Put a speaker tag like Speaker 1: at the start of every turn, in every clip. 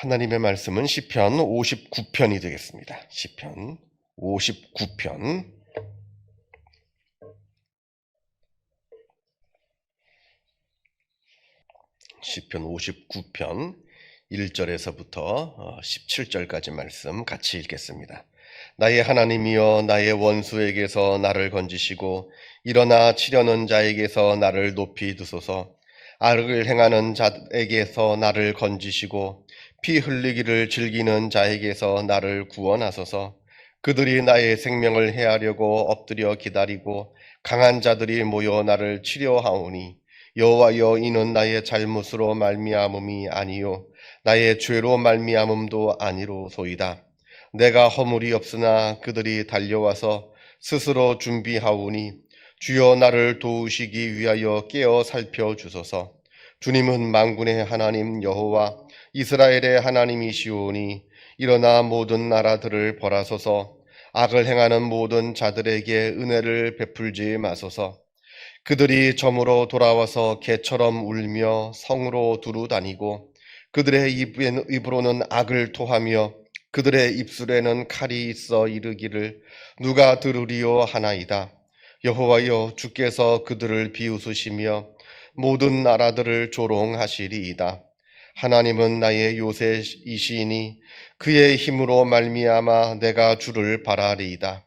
Speaker 1: 하나님의 말씀은 시편 59편이 되겠습니다. 시편 59편. 시편 59편 1절에서부터 17절까지 말씀 같이 읽겠습니다. 나의 하나님이여, 나의 원수에게서 나를 건지시고 일어나 치려는 자에게서 나를 높이 두소서. 악을 행하는 자에게서 나를 건지시고 피 흘리기를 즐기는 자에게서 나를 구원하소서. 그들이 나의 생명을 해하려고 엎드려 기다리고 강한 자들이 모여 나를 치려하오니 여호와여, 이는 나의 잘못으로 말미암음이 아니요 나의 죄로 말미암음도 아니로소이다. 내가 허물이 없으나 그들이 달려와서 스스로 준비하오니 주여, 나를 도우시기 위하여 깨어 살펴주소서. 주님은 만군의 하나님 여호와 이스라엘의 하나님이시오니 일어나 모든 나라들을 벌하소서. 악을 행하는 모든 자들에게 은혜를 베풀지 마소서. 그들이 점으로 돌아와서 개처럼 울며 성으로 두루 다니고 그들의 입으로는 악을 토하며 그들의 입술에는 칼이 있어 이르기를 누가 들으리요 하나이다. 여호와여, 주께서 그들을 비웃으시며 모든 나라들을 조롱하시리이다. 하나님은 나의 요새이시니 그의 힘으로 말미암아 내가 주를 바라리이다.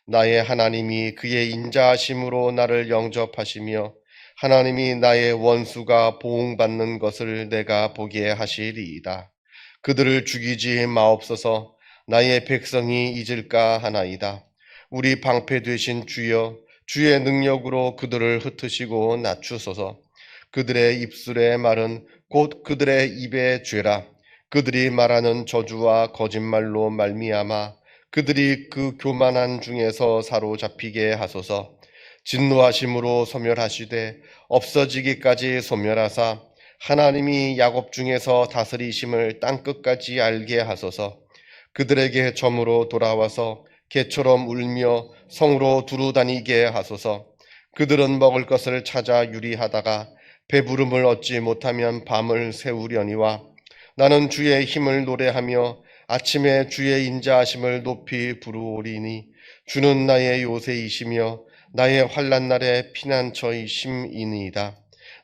Speaker 1: 나의 하나님이 그의 인자하심으로 나를 영접하시며 하나님이 나의 원수가 보응받는 것을 내가 보게 하시리이다. 그들을 죽이지 마옵소서. 나의 백성이 잊을까 하나이다. 우리 방패 되신 주여, 주의 능력으로 그들을 흩으시고 낮추소서. 그들의 입술의 말은 곧 그들의 입의 죄라. 그들이 말하는 저주와 거짓말로 말미암아 그들이 그 교만한 중에서 사로잡히게 하소서. 진노하심으로 소멸하시되 없어지기까지 소멸하사 하나님이 야곱 중에서 다스리심을 땅끝까지 알게 하소서. 그들에게 점으로 돌아와서 개처럼 울며 성으로 두루 다니게 하소서. 그들은 먹을 것을 찾아 유리하다가 배부름을 얻지 못하면 밤을 새우려니와 나는 주의 힘을 노래하며 아침에 주의 인자하심을 높이 부르오리니 주는 나의 요새이시며 나의 환난 날의 피난처이심이니이다.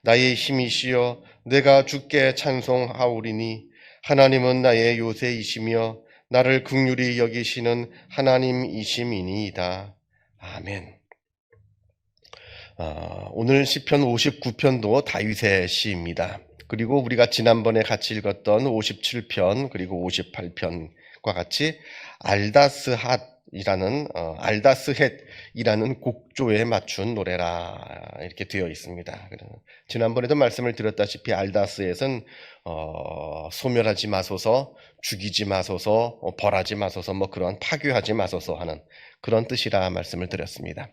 Speaker 1: 나의 힘이시여, 내가 주께 찬송하오리니 하나님은 나의 요새이시며 나를 긍휼히 여기시는 하나님이심이니이다. 아멘. 오늘 시편 59편도 다윗의 시입니다. 그리고 우리가 지난번에 같이 읽었던 57편 그리고 58편과 같이 알다스헷이라는 곡조에 맞춘 노래라 이렇게 되어 있습니다. 지난번에도 말씀을 드렸다시피 알다스헷은 소멸하지 마소서, 죽이지 마소서, 벌하지 마소서, 그런 파괴하지 마소서 하는 그런 뜻이라 말씀을 드렸습니다.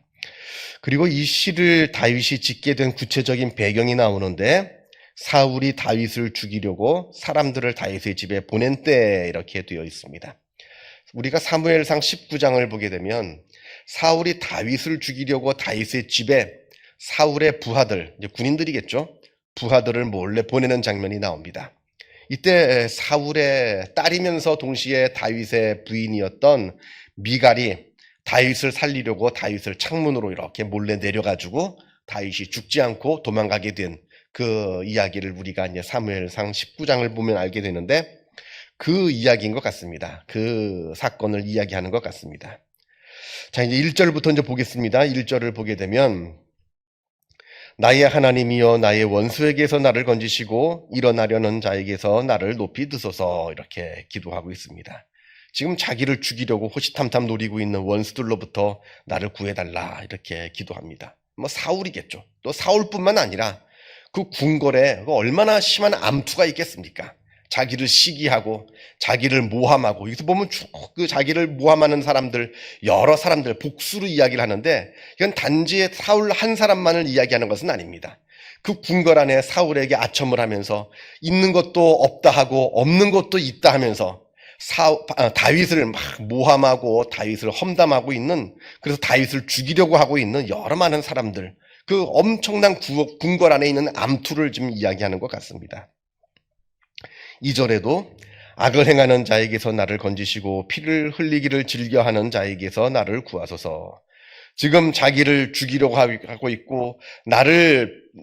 Speaker 1: 그리고 이 시를 다윗이 짓게 된 구체적인 배경이 나오는데 사울이 다윗을 죽이려고 사람들을 다윗의 집에 보낸 때 이렇게 되어 있습니다. 우리가 사무엘상 19장을 보게 되면 사울이 다윗을 죽이려고 다윗의 집에 사울의 부하들, 이제 군인들이겠죠, 부하들을 몰래 보내는 장면이 나옵니다. 이때 사울의 딸이면서 동시에 다윗의 부인이었던 미갈이 다윗을 살리려고 다윗을 창문으로 이렇게 몰래 내려가지고 다윗이 죽지 않고 도망가게 된 그 이야기를 우리가 이제 사무엘상 19장을 보면 알게 되는데 그 이야기인 것 같습니다. 그 사건을 이야기하는 것 같습니다. 자, 이제 1절부터 이제 보겠습니다. 1절을 보게 되면 나의 하나님이여, 나의 원수에게서 나를 건지시고 일어나려는 자에게서 나를 높이 드소서 이렇게 기도하고 있습니다. 지금 자기를 죽이려고 호시탐탐 노리고 있는 원수들로부터 나를 구해달라 이렇게 기도합니다. 사울이겠죠. 또 사울뿐만 아니라 그 궁궐에 얼마나 심한 암투가 있겠습니까? 자기를 시기하고 자기를 모함하고, 여기서 보면 그 자기를 모함하는 사람들, 여러 사람들 복수로 이야기를 하는데 이건 단지 사울 한 사람만을 이야기하는 것은 아닙니다. 그 궁궐 안에 사울에게 아첨을 하면서 있는 것도 없다 하고 없는 것도 있다 하면서 다윗을 막 모함하고 다윗을 험담하고 있는, 그래서 다윗을 죽이려고 하고 있는 여러 많은 사람들, 그 엄청난 궁궐 안에 있는 암투를 지금 이야기하는 것 같습니다. 2절에도 악을 행하는 자에게서 나를 건지시고 피를 흘리기를 즐겨하는 자에게서 나를 구하소서. 지금 자기를 죽이려고 하고 있고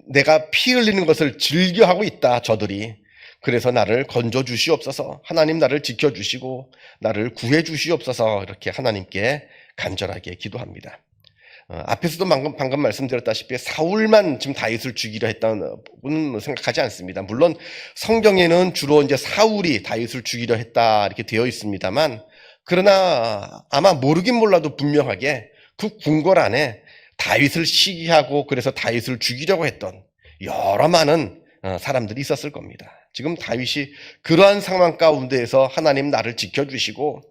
Speaker 1: 내가 피 흘리는 것을 즐겨하고 있다, 저들이. 그래서 나를 건져 주시옵소서. 하나님 나를 지켜주시고 나를 구해 주시옵소서. 이렇게 하나님께 간절하게 기도합니다. 앞에서도 방금 말씀드렸다시피 사울만 지금 다윗을 죽이려 했다고는 생각하지 않습니다. 물론 성경에는 주로 이제 사울이 다윗을 죽이려 했다 이렇게 되어 있습니다만, 그러나 아마 모르긴 몰라도 분명하게 그 궁궐 안에 다윗을 시기하고 그래서 다윗을 죽이려고 했던 여러 많은 사람들이 있었을 겁니다. 지금 다윗이 그러한 상황 가운데에서 하나님 나를 지켜주시고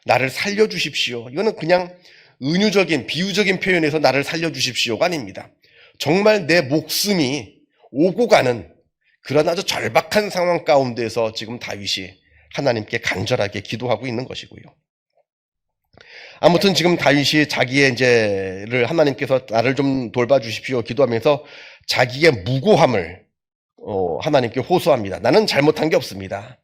Speaker 1: 나를 살려주십시오, 이거는 그냥 은유적인 비유적인 표현에서 나를 살려주십시오가 아닙니다. 정말 내 목숨이 오고 가는 그런 아주 절박한 상황 가운데서 지금 다윗이 하나님께 간절하게 기도하고 있는 것이고요. 아무튼 지금 다윗이 자기의 이제를 하나님께서 나를 좀 돌봐주십시오 기도하면서 자기의 무고함을 하나님께 호소합니다. 나는 잘못한 게 없습니다.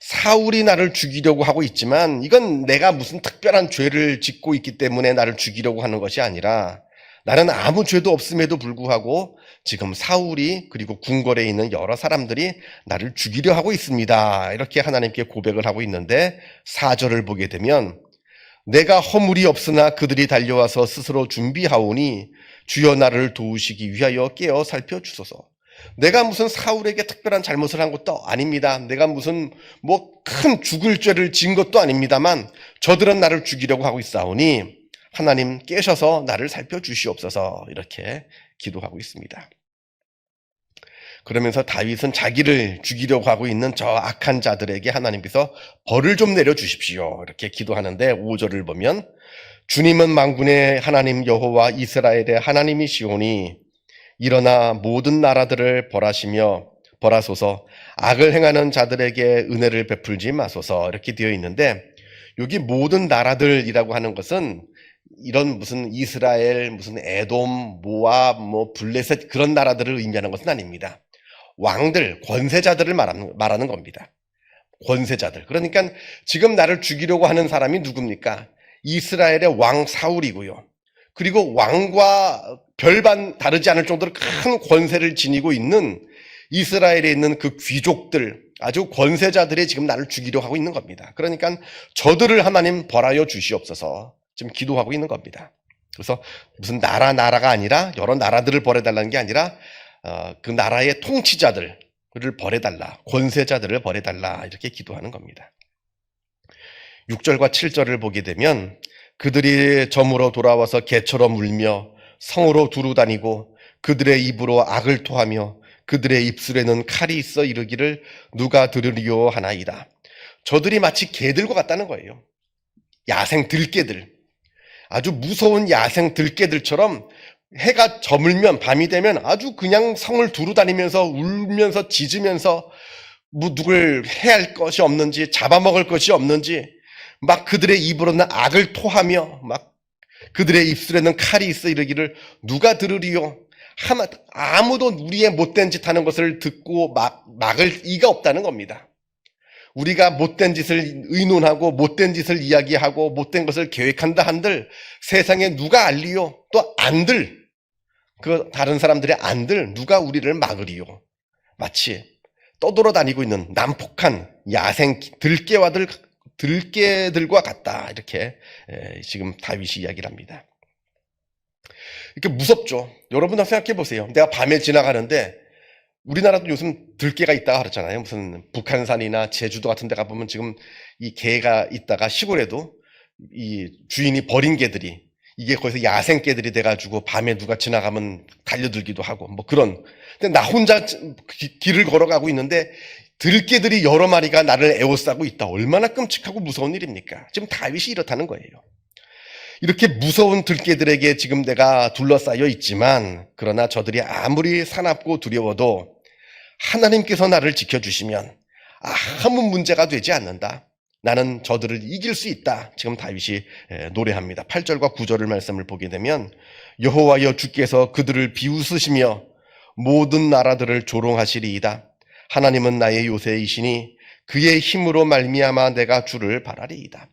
Speaker 1: 사울이 나를 죽이려고 하고 있지만 이건 내가 무슨 특별한 죄를 짓고 있기 때문에 나를 죽이려고 하는 것이 아니라 나는 아무 죄도 없음에도 불구하고 지금 사울이 그리고 궁궐에 있는 여러 사람들이 나를 죽이려 하고 있습니다. 이렇게 하나님께 고백을 하고 있는데 4절을 보게 되면 내가 허물이 없으나 그들이 달려와서 스스로 준비하오니 주여 나를 도우시기 위하여 깨어 살펴주소서. 내가 무슨 사울에게 특별한 잘못을 한 것도 아닙니다. 내가 무슨 큰 죽을 죄를 지은 것도 아닙니다만 저들은 나를 죽이려고 하고 있사오니 하나님 깨셔서 나를 살펴주시옵소서, 이렇게 기도하고 있습니다. 그러면서 다윗은 자기를 죽이려고 하고 있는 저 악한 자들에게 하나님께서 벌을 좀 내려주십시오, 이렇게 기도하는데 5절을 보면 주님은 만군의 하나님 여호와 이스라엘의 하나님이시오니 일어나 모든 나라들을 벌하소서. 악을 행하는 자들에게 은혜를 베풀지 마소서, 이렇게 되어 있는데 여기 모든 나라들이라고 하는 것은 이런 무슨 이스라엘, 무슨 에돔, 모압, 블레셋 그런 나라들을 의미하는 것은 아닙니다. 왕들, 권세자들을 말하는 겁니다. 권세자들. 그러니까 지금 나를 죽이려고 하는 사람이 누굽니까? 이스라엘의 왕 사울이고요. 그리고 왕과 별반 다르지 않을 정도로 큰 권세를 지니고 있는 이스라엘에 있는 그 귀족들, 아주 권세자들이 지금 나를 죽이려 하고 있는 겁니다. 그러니까 저들을 하나님 벌하여 주시옵소서 지금 기도하고 있는 겁니다. 그래서 무슨 나라가 아니라 여러 나라들을 벌해달라는 게 아니라 그 나라의 통치자들을 벌해달라, 권세자들을 벌해달라, 이렇게 기도하는 겁니다. 6절과 7절을 보게 되면 그들이 점으로 돌아와서 개처럼 울며 성으로 두루다니고 그들의 입으로 악을 토하며 그들의 입술에는 칼이 있어 이르기를 누가 들으리요 하나이다. 저들이 마치 개들과 같다는 거예요. 야생 들개들, 아주 무서운 야생 들개들처럼 해가 저물면 밤이 되면 아주 그냥 성을 두루다니면서 울면서 짖으면서 누굴 해할 것이 없는지 잡아먹을 것이 없는지 막 그들의 입으로는 악을 토하며 막 그들의 입술에는 칼이 있어 이르기를 누가 들으리요. 아무도 우리의 못된 짓 하는 것을 듣고 막을 이가 없다는 겁니다. 우리가 못된 짓을 의논하고 못된 짓을 이야기하고 못된 것을 계획한다 한들 세상에 누가 알리요. 또 안들, 그 다른 사람들의 안들 누가 우리를 막으리요. 마치 떠돌아다니고 있는 난폭한 야생 들개들과 같다, 이렇게 지금 다윗이 이야기를 합니다. 이렇게 무섭죠. 여러분 한번 생각해 보세요. 내가 밤에 지나가는데 우리나라도 요즘 들개가 있다가 그랬잖아요. 무슨 북한산이나 제주도 같은 데 가보면 지금 이 개가 있다가 시골에도 이 주인이 버린 개들이 이게 거기서 야생 개들이 돼가지고 밤에 누가 지나가면 달려들기도 하고 그런. 근데 나 혼자 길을 걸어가고 있는데 들개들이 여러 마리가 나를 에워싸고 있다. 얼마나 끔찍하고 무서운 일입니까? 지금 다윗이 이렇다는 거예요. 이렇게 무서운 들개들에게 지금 내가 둘러싸여 있지만 그러나 저들이 아무리 사납고 두려워도 하나님께서 나를 지켜주시면 아무 문제가 되지 않는다. 나는 저들을 이길 수 있다. 지금 다윗이 노래합니다. 8절과 9절을 말씀을 보게 되면 여호와여 주께서 그들을 비웃으시며 모든 나라들을 조롱하시리이다. 하나님은 나의 요새이시니 그의 힘으로 말미암아 내가 주를 바라리이다.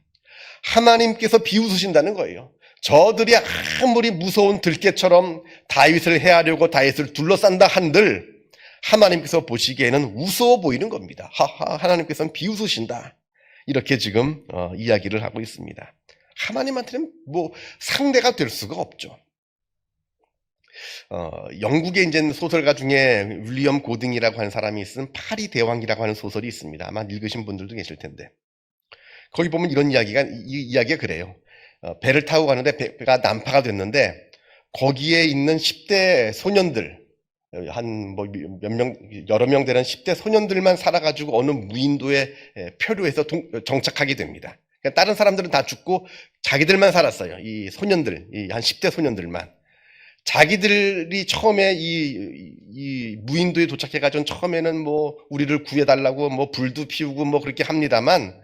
Speaker 1: 하나님께서 비웃으신다는 거예요. 저들이 아무리 무서운 들깨처럼 다윗을 해하려고 다윗을 둘러싼다 한들 하나님께서 보시기에는 우스워 보이는 겁니다. 하나님께서는 비웃으신다. 이렇게 지금 이야기를 하고 있습니다. 하나님한테는 뭐 상대가 될 수가 없죠. 영국의 이제 소설가 중에 윌리엄 고딩이라고 하는 사람이 쓴 파리 대왕이라고 하는 소설이 있습니다. 아마 읽으신 분들도 계실 텐데 거기 보면 이런 이야기가 그래요. 배를 타고 가는데 배가 난파가 됐는데 거기에 있는 10대 소년들 한 뭐 몇 명 여러 명 되는 10대 소년들만 살아가지고 어느 무인도에 표류해서 정착하게 됩니다. 그러니까 다른 사람들은 다 죽고 자기들만 살았어요. 이 소년들, 한 10대 소년들만. 자기들이 처음에 이 무인도에 도착해가지고 처음에는 뭐 우리를 구해달라고 뭐 불도 피우고 뭐 그렇게 합니다만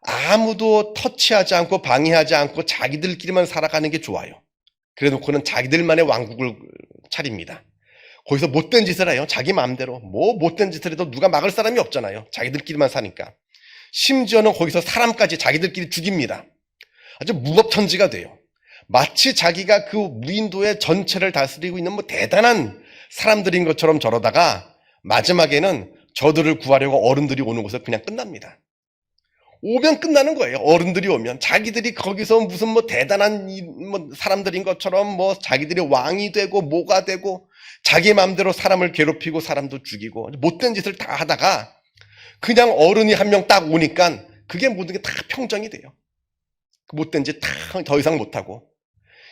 Speaker 1: 아무도 터치하지 않고 방해하지 않고 자기들끼리만 살아가는 게 좋아요. 그래 놓고는 자기들만의 왕국을 차립니다. 거기서 못된 짓을 해요. 자기 마음대로. 뭐 못된 짓을 해도 누가 막을 사람이 없잖아요. 자기들끼리만 사니까. 심지어는 거기서 사람까지 자기들끼리 죽입니다. 아주 무법천지가 돼요. 마치 자기가 그 무인도의 전체를 다스리고 있는 뭐 대단한 사람들인 것처럼 저러다가 마지막에는 저들을 구하려고 어른들이 오는 곳에 그냥 끝납니다. 오면 끝나는 거예요. 어른들이 오면 자기들이 거기서 무슨 뭐 대단한 뭐 사람들인 것처럼 뭐 자기들이 왕이 되고 뭐가 되고 자기 마음대로 사람을 괴롭히고 사람도 죽이고 못된 짓을 다 하다가 그냥 어른이 한 명 딱 오니까 그게 모든 게 다 평정이 돼요. 못된 짓 다 더 이상 못하고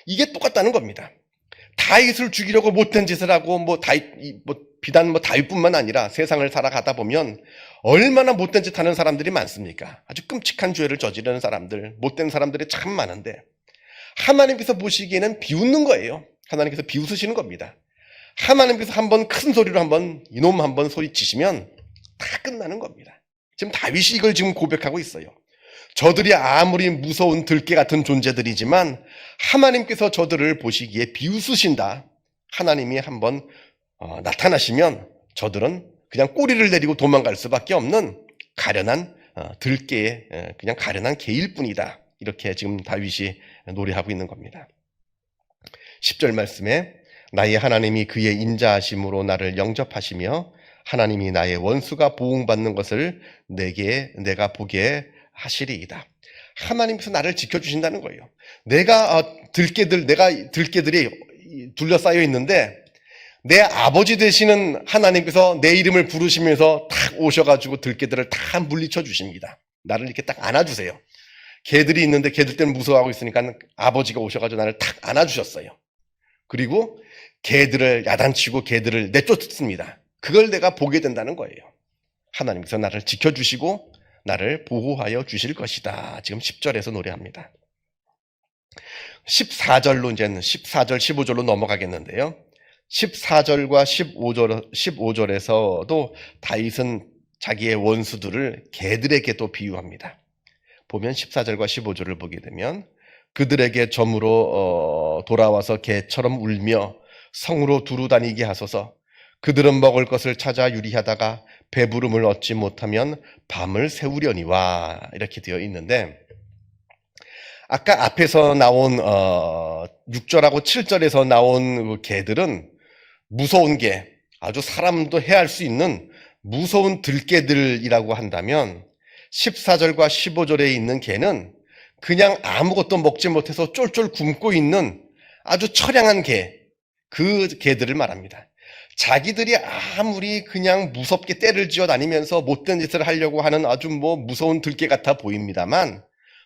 Speaker 1: 이게 똑같다는 겁니다. 다윗을 죽이려고 못된 짓을 하고 비단 다윗뿐만 아니라 세상을 살아가다 보면 얼마나 못된 짓 하는 사람들이 많습니까? 아주 끔찍한 죄를 저지르는 사람들, 못된 사람들이 참 많은데 하나님께서 보시기에는 비웃는 거예요. 하나님께서 비웃으시는 겁니다. 하나님께서 한번 큰 소리로 이놈 한번 소리치시면 다 끝나는 겁니다. 지금 다윗이 이걸 지금 고백하고 있어요. 저들이 아무리 무서운 들깨 같은 존재들이지만 하나님께서 저들을 보시기에 비웃으신다. 하나님이 한번 나타나시면 저들은 그냥 꼬리를 내리고 도망갈 수밖에 없는 가련한 들깨의 그냥 가련한 개일 뿐이다. 이렇게 지금 다윗이 노래하고 있는 겁니다. 10절 말씀에 나의 하나님이 그의 인자하심으로 나를 영접하시며 하나님이 나의 원수가 보응받는 것을 내가 보게 하시리이다. 하나님께서 나를 지켜주신다는 거예요. 내가 들깨들이 둘러싸여 있는데 내 아버지 되시는 하나님께서 내 이름을 부르시면서 탁 오셔가지고 들깨들을 다 물리쳐 주십니다. 나를 이렇게 딱 안아주세요. 개들이 있는데 개들 때문에 무서워하고 있으니까 아버지가 오셔가지고 나를 탁 안아주셨어요. 그리고 개들을 야단치고 개들을 내쫓습니다. 그걸 내가 보게 된다는 거예요. 하나님께서 나를 지켜주시고 나를 보호하여 주실 것이다. 지금 10절에서 노래합니다. 14절로 이제는 14절, 15절로 넘어가겠는데요. 14절과 15절에서도 다윗은 자기의 원수들을 개들에게 또 비유합니다. 보면 14절과 15절을 보게 되면 그들에게 점으로 돌아와서 개처럼 울며 성으로 두루 다니게 하소서. 그들은 먹을 것을 찾아 유리하다가 배부름을 얻지 못하면 밤을 새우려니와 이렇게 되어 있는데 아까 앞에서 나온 6절하고 7절에서 나온 개들은 무서운 개, 아주 사람도 해할 수 있는 무서운 들개들이라고 한다면 14절과 15절에 있는 개는 그냥 아무것도 먹지 못해서 쫄쫄 굶고 있는 아주 처량한 개, 그 개들을 말합니다. 자기들이 아무리 그냥 무섭게 때를 지어 다니면서 못된 짓을 하려고 하는 아주 무서운 들개 같아 보입니다만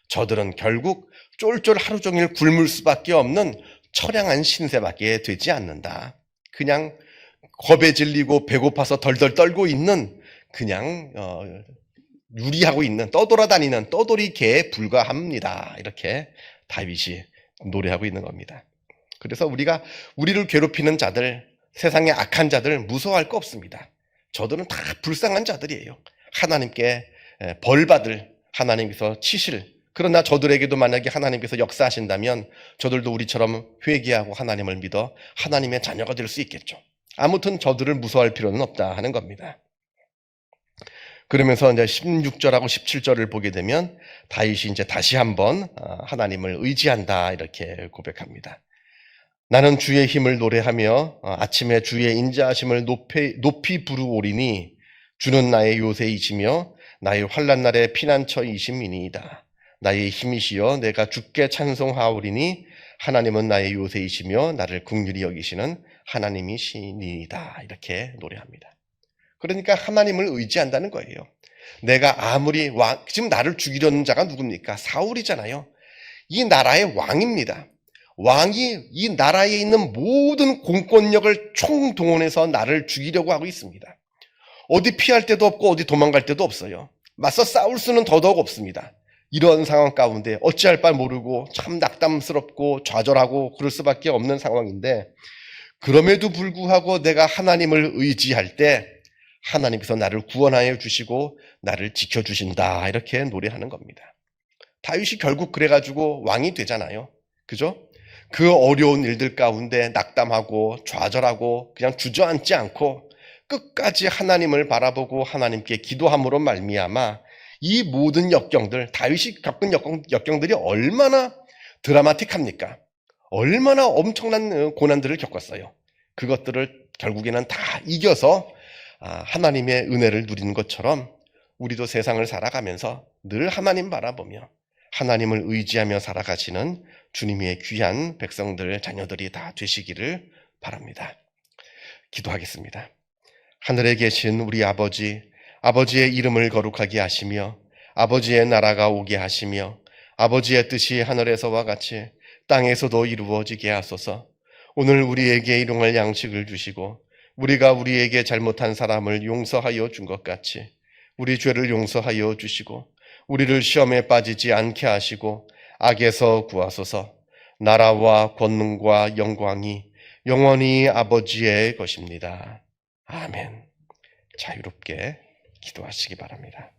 Speaker 1: 저들은 결국 쫄쫄 하루 종일 굶을 수밖에 없는 처량한 신세밖에 되지 않는다. 그냥 겁에 질리고 배고파서 덜덜 떨고 있는 그냥 유리하고 있는 떠돌아다니는 떠돌이 개에 불과합니다. 이렇게 다윗이 노래하고 있는 겁니다. 그래서 우리를 괴롭히는 자들, 세상의 악한 자들 무서워할 거 없습니다. 저들은 다 불쌍한 자들이에요. 하나님께 벌받을, 하나님께서 치실. 그러나 저들에게도 만약에 하나님께서 역사하신다면 저들도 우리처럼 회개하고 하나님을 믿어 하나님의 자녀가 될 수 있겠죠. 아무튼 저들을 무서워할 필요는 없다 하는 겁니다. 그러면서 이제 16절하고 17절을 보게 되면 다윗이 이제 다시 한번 하나님을 의지한다 이렇게 고백합니다. 나는 주의 힘을 노래하며 아침에 주의 인자하심을 높이 부르오리니 주는 나의 요새이시며 나의 환난 날의 피난처이심이니이다. 나의 힘이시여 내가 주께 찬송하오리니 하나님은 나의 요새이시며 나를 긍휼히 여기시는 하나님이시니이다. 이렇게 노래합니다. 그러니까 하나님을 의지한다는 거예요. 내가 아무리 지금 나를 죽이려는 자가 누굽니까? 사울이잖아요. 이 나라의 왕입니다. 왕이 이 나라에 있는 모든 공권력을 총동원해서 나를 죽이려고 하고 있습니다. 어디 피할 데도 없고 어디 도망갈 데도 없어요. 맞서 싸울 수는 더더욱 없습니다. 이런 상황 가운데 어찌할 바 모르고 참 낙담스럽고 좌절하고 그럴 수밖에 없는 상황인데, 그럼에도 불구하고 내가 하나님을 의지할 때 하나님께서 나를 구원하여 주시고 나를 지켜주신다 이렇게 노래하는 겁니다. 다윗이 결국 그래가지고 왕이 되잖아요. 그죠? 그 어려운 일들 가운데 낙담하고 좌절하고 그냥 주저앉지 않고 끝까지 하나님을 바라보고 하나님께 기도함으로 말미암아 이 모든 역경들, 다윗이 겪은 역경들이 얼마나 드라마틱합니까? 얼마나 엄청난 고난들을 겪었어요. 그것들을 결국에는 다 이겨서 하나님의 은혜를 누리는 것처럼 우리도 세상을 살아가면서 늘 하나님 바라보며 하나님을 의지하며 살아가시는 주님의 귀한 백성들, 자녀들이 다 되시기를 바랍니다. 기도하겠습니다. 하늘에 계신 우리 아버지, 아버지의 이름을 거룩하게 하시며 아버지의 나라가 오게 하시며 아버지의 뜻이 하늘에서와 같이 땅에서도 이루어지게 하소서. 오늘 우리에게 일용할 양식을 주시고 우리가 우리에게 잘못한 사람을 용서하여 준 것 같이 우리 죄를 용서하여 주시고 우리를 시험에 빠지지 않게 하시고 악에서 구하소서. 나라와 권능과 영광이 영원히 아버지의 것입니다. 아멘. 자유롭게 기도하시기 바랍니다.